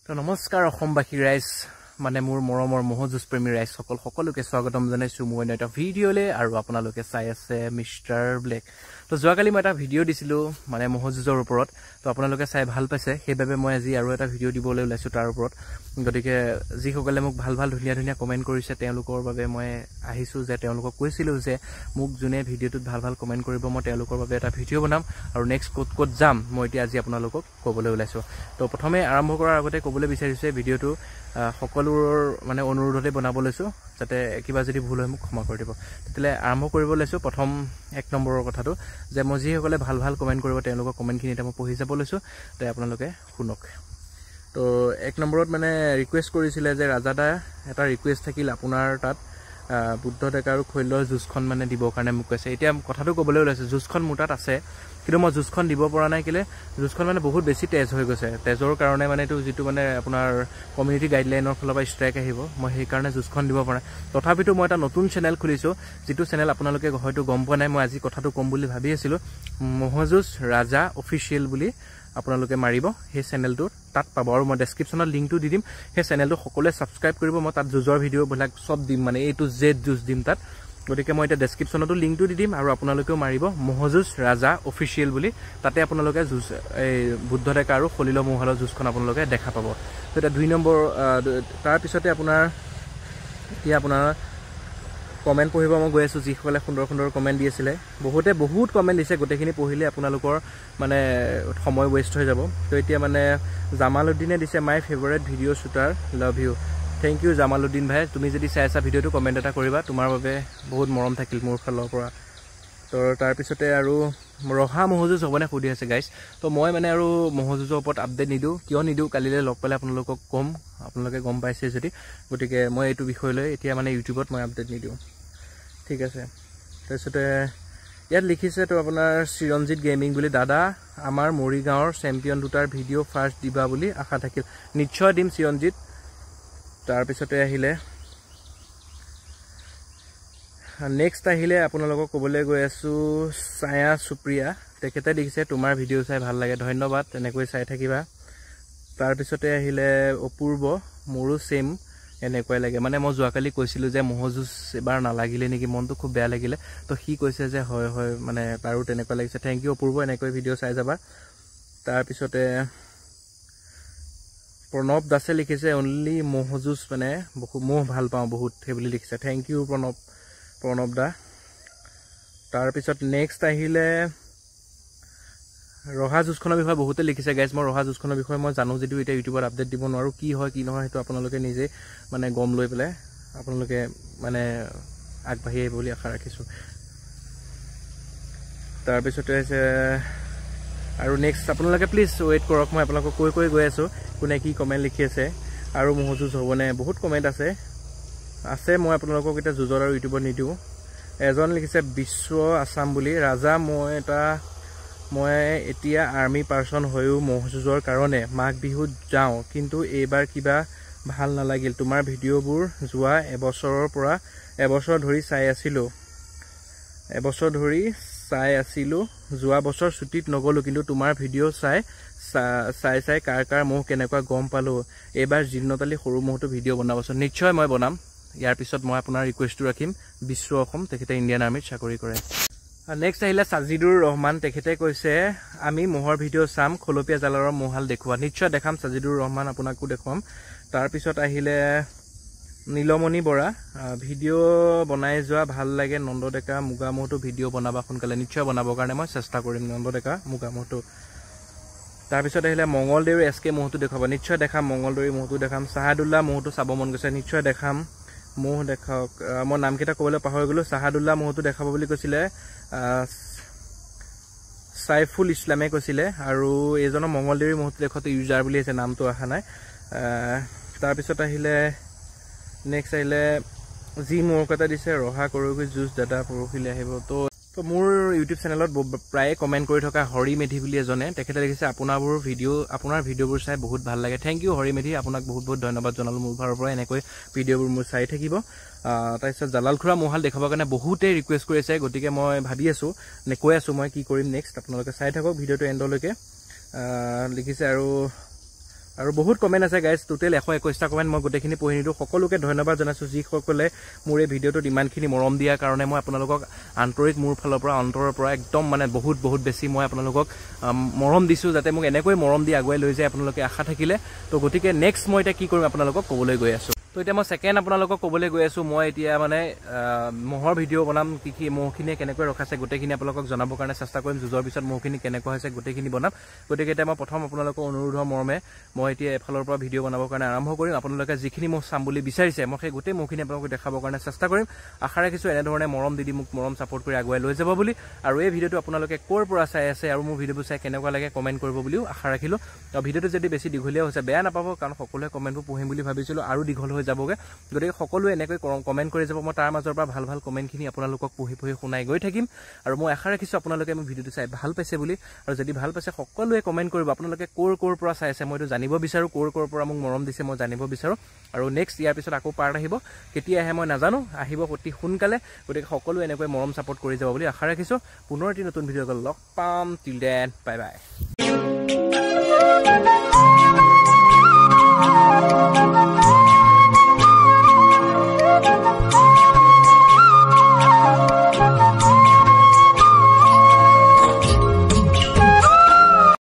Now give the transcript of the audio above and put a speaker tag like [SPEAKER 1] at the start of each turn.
[SPEAKER 1] তো নমস্কাৰ অসমবাসী ৰাইজ মানে মোৰ মৰমৰ মহজুজ প্ৰেমী ৰাইজ সকলোকে স্বাগতম জনাইছো মই এটা ভিডিঅ'লে আৰু আপোনালোকে চাই আছে মিষ্টাৰ ব্লেক তো যোৱাকালি মই এটা ভিডিঅ' দিছিলো মানে মহজুজৰ ওপৰত তো আপোনালোকে চাই ভাল পাইছে সেইবাবে মই আজি আৰু এটা ভিডিঅ' দিবলৈ ওলাইছো তাৰ ওপৰত গতিকে যি সকলে মোক ভাল ধুনীয়া কমেন্ট কৰিছে তেওঁলোকৰ বাবে মই আহিছো যে তেওঁলোকক কৈছিলো যে মোক জুনে ভিডিঅ'টোত ভাল কমেন্ট কৰিব মই তেওঁলোকৰ বাবে এটা ভিডিঅ' বনাম আৰু নেক্সট ক'ত যাম মই এতিয়া আজি আপোনালোকক ক'বলৈ ওলাইছো তো প্ৰথমে আৰম্ভ কৰাৰ আগতে ক'বলৈ বিচাৰিছো ভিডিঅ'টো সকলোৰ মানে অনুৰোধতে বনাব লৈছো যাতে কিবা যদি ভুল হয় মোক ক্ষমা কৰি দিব তেতিয়ালে আৰম্ভ কৰিব লৈছো প্ৰথম এক নম্বৰৰ কথাটো যে মই যি সকলে ভাল কমেন্ট কৰিব তেওঁলোকৰ কমেন্টখিনি এটা মই পঢ়ি যাব লৈছো তে আপোনালোকে শুনক তো এক নম্বৰত মানে ৰিকুৱেষ্ট কৰিছিলে যে ৰাজাদা এটা ৰিকুৱেষ্ট থাকিল আপোনাৰ তাত বুদ্ধ ডেকা আৰু খৈলৰ জুজখন মানে দিবৰ কাৰণে মোক কৈছে এতিয়া কথাটো ক'বলৈ ওলাইছে জুজখন মোৰ তাত আছে কিন্তু মই জুজখন দিব পৰা নাই কিলে জুজখন মানে বহুত বেছি তেজ হৈ গৈছে তেজৰ কাৰণে মানে এটো যেটো মানে আপোনাৰ কমিউনিটি গাইডলাইনৰ ফলৰ পৰা ষ্ট্ৰাইক আহিব মই সেই কাৰণে জুজখন দিব পৰা তথাপিতো মই এটা নতুন চেনেল খুলিছো যেটো চেনেল আপোনালোকে হয়তো গম পোৱা নাই মই আজি কথাটো কম বুলি ভাবি আছিলো মহজুজ ৰাজা অফিচিয়েল বুলি আপোনালোকে মাৰিব সেই চেনেলটো তাত পাব আৰু মই ডেসক্ৰিপচনত লিংকটো দি দিম সেই চেনেলটো সকলোৱে সাবস্ক্ৰাইব কৰিব মই তাত জুজৰ ভিডিঅ' বিলাক সব দিম মানে এ টু জেড জুজ দিম তাত গতিকে মই এটা ডেসক্ৰিপচনতো লিংকটো দি দিম আৰু আপোনালোকেও মাৰিব মহজুজ ৰাজা অফিচিয়েল বুলি তাতে আপোনালোকে জুজ এই বুদ্ধ ডেকা আৰু খলিল মহালৰ জুজখন আপোনালোকে দেখা পাব তো এটা 2 নম্বৰ তাৰ পিছতে আপোনাৰ কি আপোনাৰ কমেন্ট পঢ়িব মই গৈ আছো যি সকলে সুন্দৰ কমেন্ট দিছিলে বহুত কমেন্ট দিছে গোটেখিনি পঢ়িলে আপোনালোকৰ মানে সময় ওয়েষ্ট হৈ যাব তো এতিয়া মানে জামালউদ্দিনে দিছে my favourite video' shooter love you thank you Jamaluddin ভাই তুমি যদি চাই আছা ভিডিঅ'টো কমেন্ট এটা কৰিবা তোমাৰ বাবে বহুত মৰম থাকিল মোৰ ফালৰ পৰা তো তাৰ পিছতে আৰু ৰহা মহজুজ হবনে খুদি আছে গাইস তো মই মানে আৰু মহজুজৰ ওপৰত আপডেট নিদু কিয় নিদু কালিলে লগ পালে আপোনালোকক কম আপোনালোকে গম পাইছে যদি গতিকে মই এইটো বিষয় লৈ এতিয়া মানে ইউটিউবত মই আপডেট নিদু ঠিক আছে তাৰপিছতে ইয়াত লিখিছে তো আপোনাৰ চিৰঞ্জিত গেমিং বুলি দাদা আমাৰ মৰিগাঁৱৰ চেম্পিয়ন দুটাৰ ভিডিঅ' ফাৰ্ষ্ট দিবা বুলি আশা থাকিল নিশ্চয় দিম চিৰঞ্জিত তাৰ পিছতে আহিলে নেক্সট আহিলে আপোনালোকক ক'বলৈ গৈ আছো ছায়া সুপ্ৰিয়া তেখেতে লিখিছে তোমাৰ ভিডিঅ' চাই ভাল লাগে ধন্যবাদ এনেকৈ চাই থাকিবা তাৰ পিছতে আহিলে অপূৰ্ব মোৰো সেম এনেকৈ লাগে মানে মই যোৱাকালি কৈছিলো যে মহজুজ এবাৰ নালাগিলে নেকি মনটো খুব বেয়া লাগিলে তো সি কৈছে যে হয় মানে তাৰো তেনেকৈ লাগিছে থ্যাংক ইউ অপূৰ্ব এনেকৈ ভিডিঅ' চাই যাবা তাৰ পিছতে প্ৰণৱ দাসে লিখিছে অনলি মহজুজ মানে মই ভাল পাওঁ বহুত সেই বুলি লিখিছে থ্যাংক ইউ প্ৰণৱ দা তাৰ পিছত নেক্সট আহিলে ৰহা জুজখনৰ বিষয়ে বহুতে লিখিছে গাইজ মই ৰহা জুজখনৰ বিষয়ে মই জানো যদিও এতিয়া ইউটিউবত আপডেট দিব নোৱাৰো কি হয় কি নহয় হেতু আপোনালোকে নিজে মানে গম লৈ পেলাই আপোনালোকে মানে আগবাঢ়ি আহিব বুলি আশা ৰাখিছো তাৰ পিছতে আছে আৰু নেক্সট আপোনালোকে প্লিজ ওয়েট কৰক মই আপোনালোকক কৈ গৈ আছো কোনে কি কমেন্ট লিখি আছে আৰু মহজুজ হবনে বহুত কমেন্ট আছে মই আপোনালোকক এটা জুজৰ আৰু ইউটিউবত নিদিও এজন লিখিছে বিশ্ব আসাম বুলি ৰাজা মই এতিয়া আৰ্মি পাৰ্সন হৈও মহজুজৰ কাৰণে মাঘ বিহুত যাওঁ কিন্তু এইবাৰ কিবা ভাল নালাগিল তোমাৰ ভিডিঅ'বোৰ যোৱা এবছৰ ধৰি চাই আছিলো যোৱা বছৰ ছুটিত নগলো কিন্তু তোমাৰ ভিডিঅ' চাই কাৰ মোহ কেনেকুৱা গম পালো এইবাৰ জিন্নতালি সৰু মোহটো ভিডিঅ' বনাবছ নিশ্চয় মই বনাম ইয়াৰ পিছত মই আপোনাৰ ৰিকুৱেষ্টটো ৰাখিম বিশ্ব অসম তেখেতে ইণ্ডিয়ান আৰ্মিত চাকৰি কৰে নেক্সট আহিলে সাজিদুৰ ৰহমান তেখেতে কৈছে আমি মোহৰ ভিডিঅ' চাম খলপীয়া জালাৰৰ মোহাল দেখুৱা নিশ্চয় দেখাম সাজিদুৰ ৰহমান আপোনাকো দেখুৱাম তাৰ পিছত আহিলে নীলমণি বৰা ভিডিঅ' বনাই যোৱা ভাল লাগে নন্দ ডেকা মুগা মোহটো ভিডিঅ' বনাবা সোনকালে নিশ্চয় বনাবৰ কাৰণে মই চেষ্টা কৰিম নন্দ ডেকা মুগা মোহটো তাৰ পিছত আহিলে মঙ্গলদেৱৰ এসকে মোহটো দেখাব নিশ্চয় দেখাম মঙ্গলদেৱৰ মোহটো দেখাম সাহাদুল্লাহ মোহটো চাব মন গৈছে নিশ্চয় দেখাম মোহ দেখাওক মই নামকেইটা ক'বলৈ পাহৰি গলো সাহাদুল্লাহ মোহটো দেখাব বুলি কৈছিলে সাইফুল ইছলামে কৈছিলে আৰু এজনৰ মঙ্গলদেৱৰ মোহটো দেখতে ইউজাৰ বুলি আছে নামটো আহা নাই তাৰ পিছত আহিলে নেক্সট আহিলে যি মোৰ কথা দিছে ৰহা কৰোগৈ জুজ দাদা পৰহিলে আহিব তো মোৰ ইউটিউব চেনেলত প্ৰায় কমেন্ট কৰি থকা হৰি মেধি বুলি এজনে তেখেতে লিখিছে আপোনাৰ ভিডিঅ'বোৰ চাই বহুত ভাল লাগে থ্যাংক ইউ হৰি মেধি আপোনাক বহুত ধন্যবাদ জনালো মোৰ ফালৰ পৰা এনেকৈ ভিডিঅ'বোৰ মোৰ চাই থাকিব তাৰপিছত জালাল খুৰা মোহাল দেখাবৰ কাৰণে বহুতে ৰিকুৱেষ্ট কৰিছে গতিকে মই ভাবি আছো কৈ আছো মই কি কৰিম নেক্সট আপোনালোকে চাই থাকক ভিডিঅ'টো এণ্ডলৈকে লিখিছে আৰু আৰু বহুত কমেন্ট আছে গাইজ টোটেল 121টা কমেন্ট মই গোটেইখিনি পঢ়ি নিদিওঁ সকলোকে ধন্যবাদ জনাইছো যিসকলে মোৰ এই ভিডিঅ'টোত ইমানখিনি মৰম দিয়াৰ কাৰণে মই আপোনালোকক আন্তৰিক মোৰ ফালৰ পৰা অন্তৰৰ পৰা একদম মানে বহুত বেছি মই আপোনালোকক মৰম দিছোঁ যাতে মোক এনেকৈ মৰম দি আগুৱাই লৈ যায় আপোনালোকে আশা থাকিলে তো গতিকে নেক্সট মই এতিয়া কি কৰিম আপোনালোকক ক'বলৈ গৈ আছোঁ তো এতিয়া মই সেকেন্ড আপোনালোকক ক'বলৈ গৈ আছোঁ মই এতিয়া মানে মহৰ ভিডিঅ' বনাম কি মহখিনিয়ে কেনেকৈ ৰখাইছে গোটেইখিনি আপোনালোকক জনাবৰ কাৰণে চেষ্টা কৰিম যুঁজৰ পিছত মহখিনি কেনেকুৱা হৈছে গোটেইখিনি বনাম গতিকে এতিয়া মই প্ৰথম আপোনালোকক অনুৰোধৰ মৰ্মে মই এতিয়া এফালৰ পৰা ভিডিঅ' বনাবৰ কাৰণে আৰম্ভ কৰিম আপোনালোকে যিখিনি মহ চাম বুলি বিচাৰিছে মই সেই গোটেই মহখিনি আপোনালোকক দেখাবৰ কাৰণে চেষ্টা কৰিম আশা ৰাখিছোঁ এনেধৰণে মৰম দি মোক মৰম ছাপোৰ্ট কৰি আগুৱাই লৈ যাব বুলি আৰু এই ভিডিঅ'টো আপোনালোকে ক'ৰ পৰা চাই আছে আৰু মোৰ ভিডিঅ'বোৰ চাই কেনেকুৱা লাগে কমেণ্ট কৰিব বুলিও আশা ৰাখিলোঁ আৰু ভিডিঅ'টো যদি বেছি দীঘলীয়া হৈছে বেয়া নাপাব কাৰণ সকলোৱে কমেণ্টবোৰ পঢ়িম বুলি ভাবিছিলোঁ আৰু দীঘল হৈ যাবগৈ গতিকে সকলোৱে এনেকৈ কমেণ্ট কৰি যাব মই তাৰ মাজৰ পৰা ভাল কমেণ্টখিনি আপোনালোকক পঢ়ি শুনাই গৈ থাকিম আৰু মই আশা ৰাখিছোঁ আপোনালোকে মোৰ ভিডিঅ'টো চাই ভাল পাইছে বুলি আৰু যদি ভাল পাইছে সকলোৱে কমেণ্ট কৰিব আপোনালোকে ক'ৰ পৰা চাই আছে মইতো জানিব বিচাৰোঁ ক'ৰ পৰা মোক মৰম দিছে মই জানিব বিচাৰোঁ আৰু নেক্সট ইয়াৰ পিছত আকৌ পাৰ্ট আহিব কেতিয়া আহে মই নাজানো আহিব অতি সোনকালে গতিকে সকলোৱে এনেকৈ মৰম ছাপোৰ্ট কৰি যাব বুলি আশা ৰাখিছোঁ পুনৰ এটি নতুন ভিডিঅ'ত লগ পাম টিল দেন বাই বাই